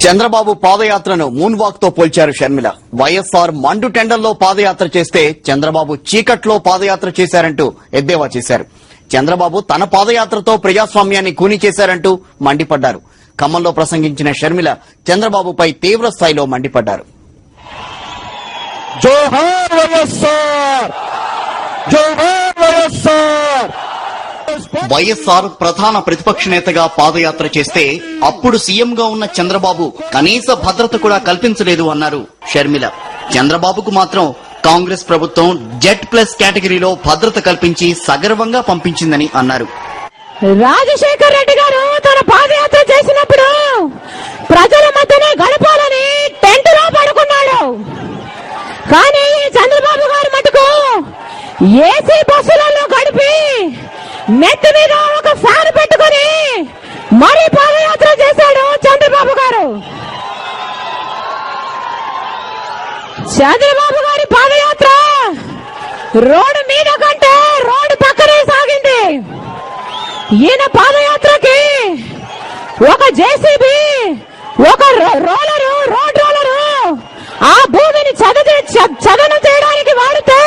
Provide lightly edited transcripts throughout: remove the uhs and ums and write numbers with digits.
చంద్రబాబు పాదయాత్రను moon walk తో పోల్చారు షర్మిల. వైఎస్ఆర్ మండు టెండల్లో పాదయాత్ర చేస్తే చంద్రబాబు చీకట్లో పాదయాత్ర చేశారంటూ ఎద్దేవా చేశారు. చంద్రబాబు తన పాదయాత్రతో ప్రజాస్వామ్యాన్ని కూని చేశారంటూ మండిపడ్డారు. ఖమ్మంలో ప్రసంగించిన షర్మిల చంద్రబాబుపై తీవ్ర స్థాయిలో మండిపడ్డారు. జోహార్ వైఎస్ఆర్, జోహార్ వైఎస్ఆర్. వైఎస్ఆర్ ప్రధాన ప్రతిపక్ష నేతగా పాదయాత్ర చేస్తే అప్పుడు సీఎంగా ఉన్న చంద్రబాబు కనీస భద్రత కూడా కల్పించలేదు అన్నారు షర్మిల. చంద్రబాబుకు మాత్రం కాంగ్రెస్ ప్రభుత్వం Z+ కేటగిరీలో భద్రత కల్పించి సగర్వంగా పంపించిందని అన్నారు. రాజశేఖర్ రెడ్డి గారు తన పాదయాత్ర చేసినప్పుడు ప్రజల మధ్యనే గడపాలని టెంట్ లో పడుకున్నాడు. కానీ చంద్రబాబు గారు మటుకు ఏసీ బస్సులలో గడిపి నెత్తి మీద ఒక ఫ్యాన్ పెట్టుకుని మరీ పాదయాత్ర చేశాడు చంద్రబాబు గారు. చంద్రబాబు గారి పాదయాత్ర రోడ్డు మీద కంటే రోడ్డు పక్కనే సాగింది. ఈయన పాదయాత్రకి ఒక జేసీబీ, ఒక రోడ్ రోలరు ఆ భూమిని చదనం చేయడానికి వాడితే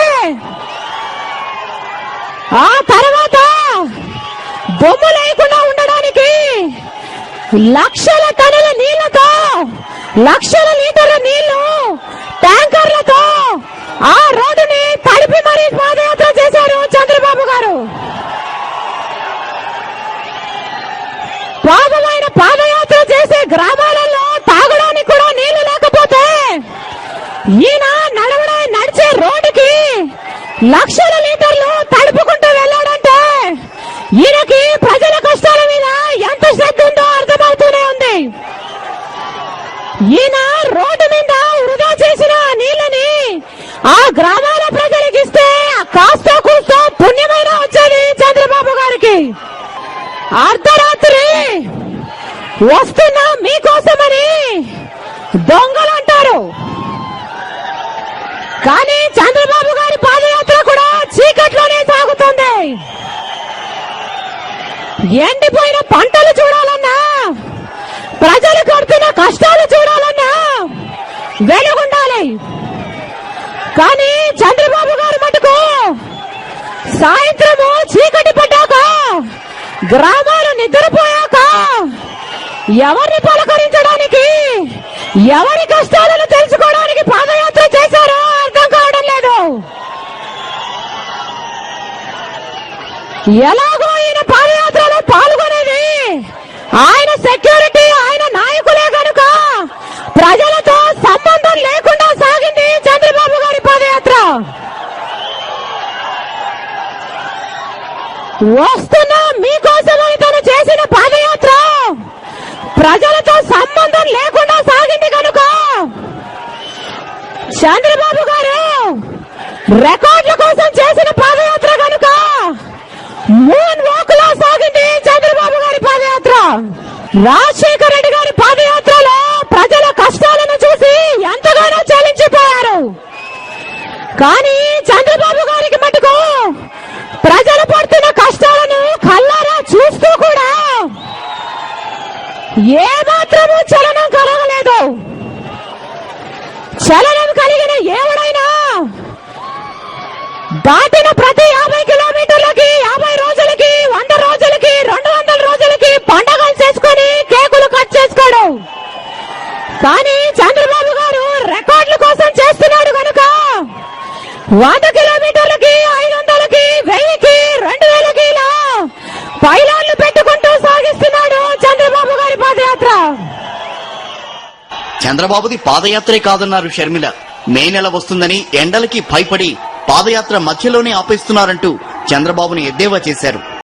ఆ తర్వాత బొమ్మ లేకుండా ఉండడానికి లక్షల టన్నుల నీళ్లతో, లక్షల లీటర్ల నీళ్లు ట్యాంకర్లతో ఆ రోడ్డుని తడిపి మరీ పాదయాత్ర చేశారు చంద్రబాబు గారు. పాదమైన పాదయాత్ర చేసే గ్రామాలలో తాగడానికి కూడా నీళ్లు లేకపోతే ఈయన నడిచే రోడ్డుకి లక్షల లీటర్లు తడుపుకుంటూ వెళ్ళాడంటే ఈయనకి ప్రజల కష్టాల మీద ఎంత శ్రద్ధ ఉందో అర్థమవుతూనే ఉంది. ఈయన రోడ్డు మీద వృధా చేసిన నీళ్ళని ఆ గ్రామాల ప్రజలకు ఇస్తే కాస్త కూస్తో పుణ్యమైన వచ్చేది చంద్రబాబు గారికి. అర్ధరాత్రి వస్తున్నా మీకోసమని దొంగలు అంటారు. కానీ చంద్రబాబు గారి పాదయాత్ర కూడా చీకట్లోనే సాగుతుంది. ఎండిపోయిన పంటలు చూడాలన్నా, ప్రజలు పడుతున్న కష్టాలు చూడాలన్నా వెలుగుండాలి. కానీ చంద్రబాబు గారు మటుకు సాయంత్రము చీకటి పడ్డాక, గ్రామాలు నిద్రపోయాక ఎవరిని పలకరించడానికి, ఎవరి కష్టాలను తెలుసుకోవడానికి పాదయాత్ర చేశారో అర్థం కావడం లేదు. ఎలాగో ఈయన పాదయాత్రలో పాల్గొనేది ఆయన సెక్యూరిటీ, ఆయన నాయకులే కనుక ప్రజలతో సంబంధం లేకుండా సాగింది చంద్రబాబు గారి పాదయాత్ర. వస్తున్నా మీకోసమని తను చేసిన పాదయాత్ర ప్రజలతో సంబంధం లేకుండా సాగింది కనుక చంద్రబాబు గారు రికార్డుల కోసం చేసిన పాదయాత్ర కనుక మూన్ వాక్ లో సాగింది చంద్రబాబు గారి పాదయాత్ర. రాజశేఖర్ రెడ్డి గారి పాదయాత్రలో ప్రజల కష్టాలను చూసి ఎంతగానో చలించిపోయారు. కానీ చంద్రబాబు గారికి మటుకు ప్రజలు పడుతున్న కష్టాలను కళ్ళారా చూస్తూ కూడా ఏ మాత్రము చలనం కలగలేదు. చలనం కలిగిన ఎవడైనా దాటిన ప్రతి 50 కిలోమీటర్లకి, 50 రోజులకి, 100 రోజులకి, 200 రోజులకి పండగలు చేసుకుని కేకులు కట్ చేసుకోడు. కానీ చంద్రబాబు గారు రికార్డుల కోసం చేస్తున్నాడు కనుక 100 కిలోమీటర్లకి, 500కి, 1000కి, 2000కి ఇలా పైలాన్లు పెట్టుకుంటూ సాగిస్తున్నాడు చంద్రబాబు గారి పాదయాత్ర. చంద్రబాబుది పాదయాత్రే కాదన్నారు షర్మిల. మే నెల వస్తుందని ఎండలకి భయపడి పాదయాత్ర మధ్యలోనే ఆపేస్తున్నారంటూ చంద్రబాబుని ఎద్దేవా చేశారు.